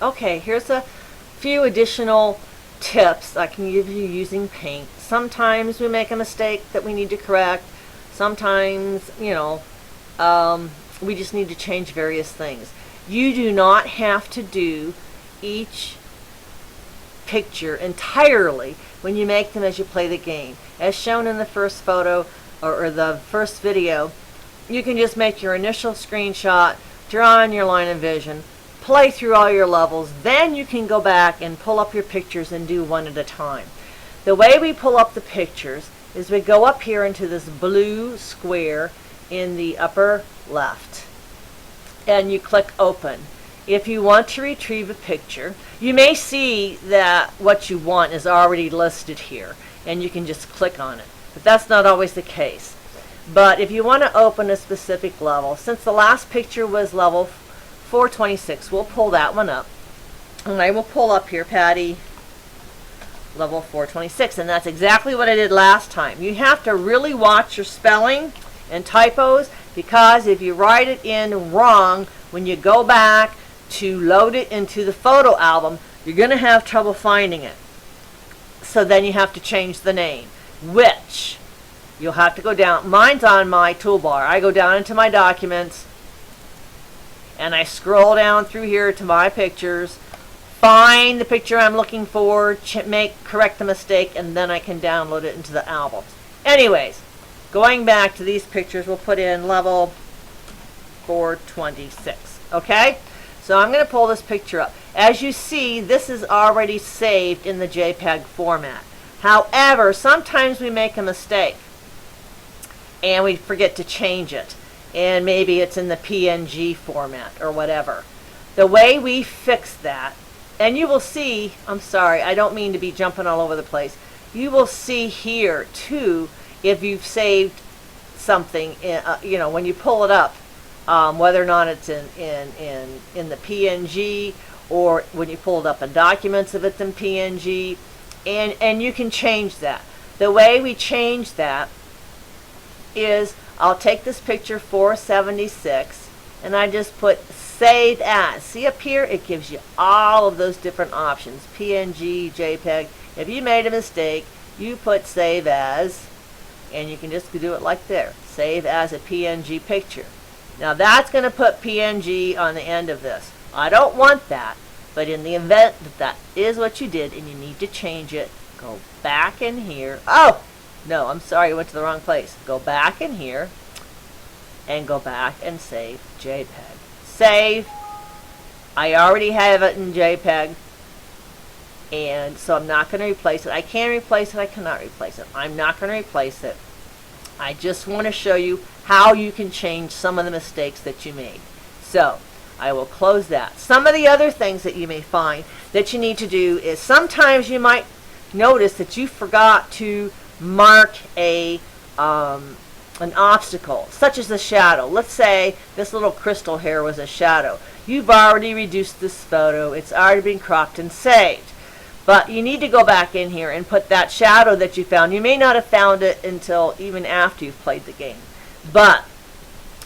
Okay, here's a few additional tips I can give you using paint. Sometimes we make a mistake that we need to correct. Sometimes, we just need to change various things. You do not have to do each picture entirely when you make them as you play the game. As shown in the first photo or the first video, you can just make your initial screenshot, draw in your line of vision, play through all your levels, then you can go back and pull up your pictures and do one at a time. The way we pull up the pictures is we go up here into this blue square in the upper left and you click open. If you want to retrieve a picture, you may see that what you want is already listed here and you can just click on it, but that's not always the case. But if you want to open a specific level, since the last picture was level 426, we'll pull that one up. And I will pull up here, Patty, level 426. And that's exactly what I did last time. You have to really watch your spelling and typos, because if you write it in wrong, when you go back to load it into the photo album, you're going to have trouble finding it. So then you have to change the name, which you'll have to go down. Mine's on my toolbar. I go down into my documents and I scroll down through here to my pictures, find the picture I'm looking for, correct the mistake, and then I can download it into the album. Anyways, going back to these pictures, we'll put in level 426. Okay? So I'm going to pull this picture up. As you see, this is already saved in the JPEG format. However, sometimes we make a mistake and we forget to change it, and maybe it's in the PNG format or whatever. The way we fix that, and you will see, I'm sorry, I don't mean to be jumping all over the place, you will see here too if you've saved something, when you pull it up, whether or not it's in the PNG, or when you pull it up in documents if it's in PNG, and you can change that. The way we change that is I'll take this picture 476 and I just put save as. See up here, it gives you all of those different options, PNG, JPEG. If you made a mistake, you put save as, and you can just do it like there, save as a PNG picture. Now that's going to put PNG on the end of this. I don't want that, but in the event that that is what you did and you need to change it, go back in here. Oh, no, I'm sorry, I went to the wrong place. Go back in here and go back and save JPEG. Save. I already have it in JPEG, and so I'm not going to replace it. I can replace it, I cannot replace it. I'm not going to replace it. I just want to show you how you can change some of the mistakes that you made. So I will close that. Some of the other things that you may find that you need to do is sometimes you might notice that you forgot to mark an obstacle, such as a shadow. Let's say this little crystal here was a shadow. You've already reduced this photo. It's already been cropped and saved. But you need to go back in here and put that shadow that you found. You may not have found it until even after you've played the game.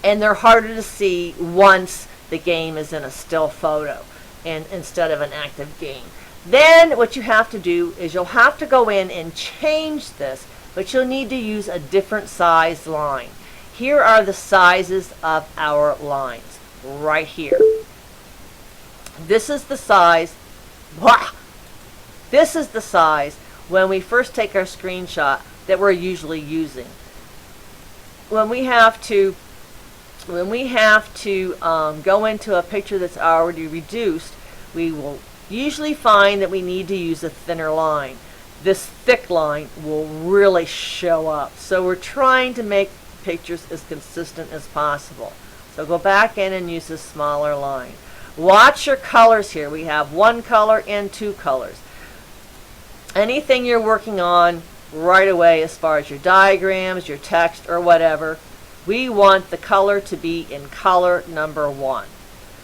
And they're harder to see once the game is in a still photo and instead of an active game. Then what you have to do is you'll have to go in and change this, but you'll need to use a different size line. Here are the sizes of our lines right here. This is the size. This is the size when we first take our screenshot that we're usually using. When we have to go into a picture that's already reduced, we will usually find that we need to use a thinner line. This thick line will really show up. So we're trying to make pictures as consistent as possible. So go back in and use a smaller line. Watch your colors here. We have one color and two colors. Anything you're working on right away as far as your diagrams, your text, or whatever, we want the color to be in color number 1.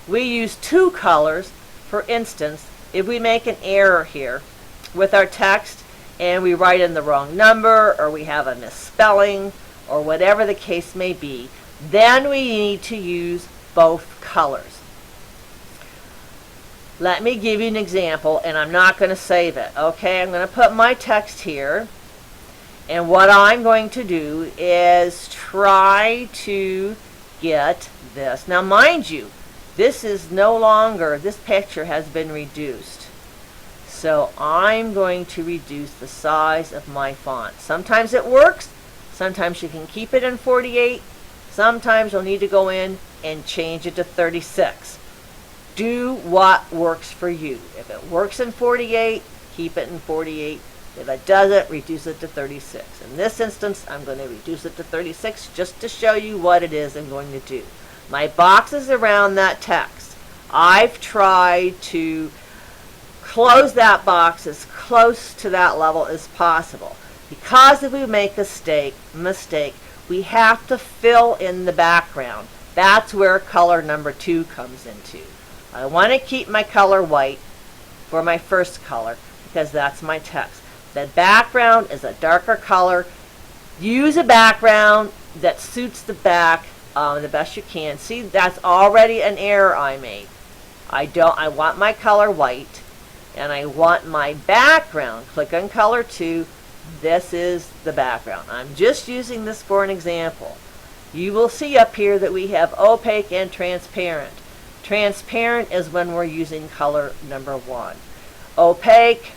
We use 2 colors. For instance, if we make an error here with our text and we write in the wrong number, or we have a misspelling, or whatever the case may be, then we need to use both colors. Let me give you an example, and I'm not going to save it. Okay, I'm going to put my text here, and what I'm going to do is try to get this. Now, mind you, this is no longer, this picture has been reduced. So I'm going to reduce the size of my font. Sometimes it works. Sometimes you can keep it in 48. Sometimes you'll need to go in and change it to 36. Do what works for you. If it works in 48, keep it in 48. If it doesn't, reduce it to 36. In this instance, I'm going to reduce it to 36 just to show you what it is I'm going to do. My boxes around that text, I've tried to close that box as close to that level as possible. Because if we make a mistake, we have to fill in the background. That's where color number 2 comes into. I want to keep my color white for my first color because that's my text. The background is a darker color. Use a background that suits the back the best you can. See, that's already an error I made. I want my color white, and I want my background. Click on color 2. This is the background. I'm just using this for an example. You will see up here that we have opaque and transparent. Transparent is when we're using color number 1. Opaque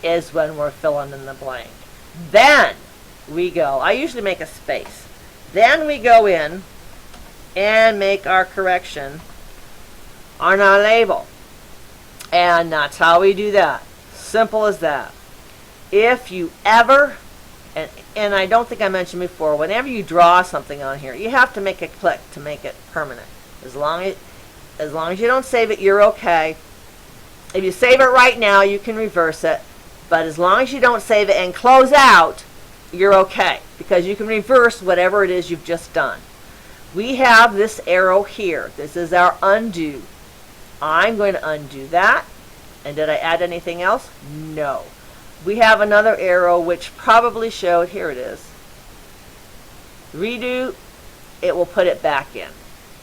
is when we're filling in the blank. Then we go, I usually make a space. Then we go in and make our correction on our label. And that's how we do that. Simple as that. If you ever, and I don't think I mentioned before, whenever you draw something on here, you have to make a click to make it permanent. As long as you don't save it, you're okay. If you save it right now, you can reverse it. But as long as you don't save it and close out, you're okay. Because you can reverse whatever it is you've just done. We have this arrow here. This is our undo. I'm going to undo that. And did I add anything else? No. We have another arrow which probably showed, here it is. Redo, it will put it back in.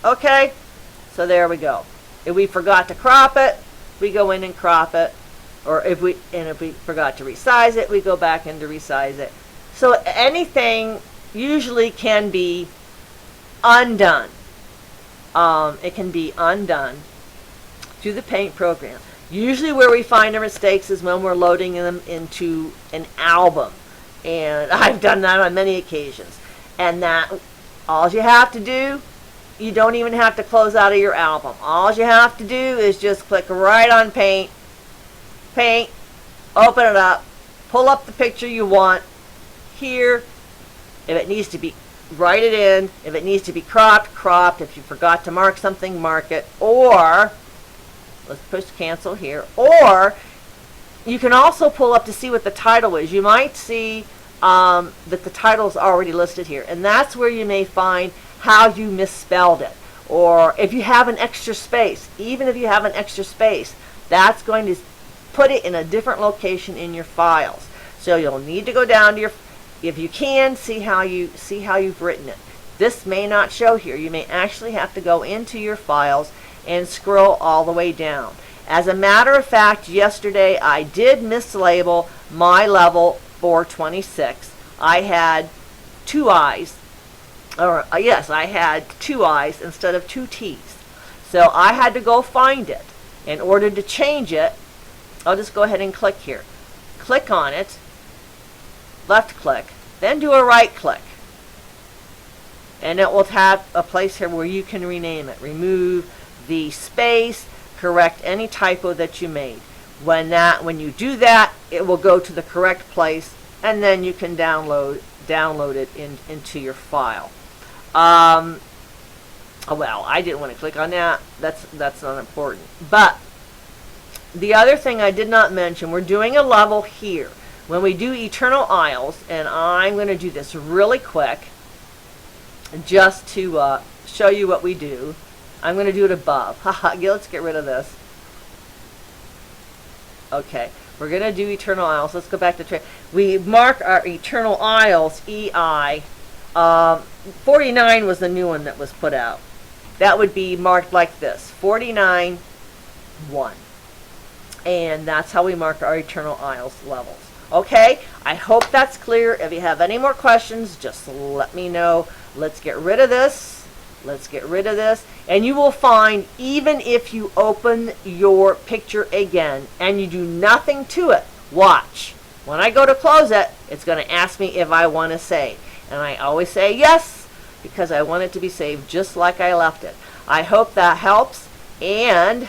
Okay? So there we go. If we forgot to crop it, we go in and crop it. Or if we forgot to resize it, we go back in to resize it. So anything usually can be undone. It can be undone through the Paint program. Usually where we find our mistakes is when we're loading them into an album. And I've done that on many occasions. And that, all you have to do, you don't even have to close out of your album. All you have to do is just click right on Paint, open it up, pull up the picture you want. Here, if it needs to be, write it in. If it needs to be cropped. If you forgot to mark something, mark it. Or, let's push cancel here. Or, you can also pull up to see what the title is. You might see that the title is already listed here. And that's where you may find how you misspelled it. Or if you have an extra space, even if you have an extra space, that's going to put it in a different location in your files. So you'll need to go down to your, if you can, see how you've written it. This may not show here. You may actually have to go into your files and scroll all the way down. As a matter of fact, yesterday I did mislabel my level 426. I had 2 I's, or yes, I had 2 I's instead of 2 T's. So I had to go find it. In order to change it, I'll just go ahead and click here. Click on it, left click, then do a right click. And it will have a place here where you can rename it. Remove the space, correct any typo that you made. When you do that, it will go to the correct place, and then you can download it into your file. Well, I didn't want to click on that. That's not important. But the other thing I did not mention, we're doing a level here. When we do Eternal Isles, and I'm going to do this really quick, just to show you what we do. I'm going to do it above. Let's get rid of this. Okay, we're going to do Eternal Isles. Let's go back to we mark our Eternal Isles EI. 49 was the new one that was put out. That would be marked like this: 49 1. And that's how we mark our eternal isles levels. Okay, I hope that's clear. If you have any more questions, just let me know. Let's get rid of this. Let's get rid of this. And you will find, even if you open your picture again and you do nothing to it, watch. When I go to close it, it's going to ask me if I want to save. And I always say yes, because I want it to be saved just like I left it. I hope that helps. And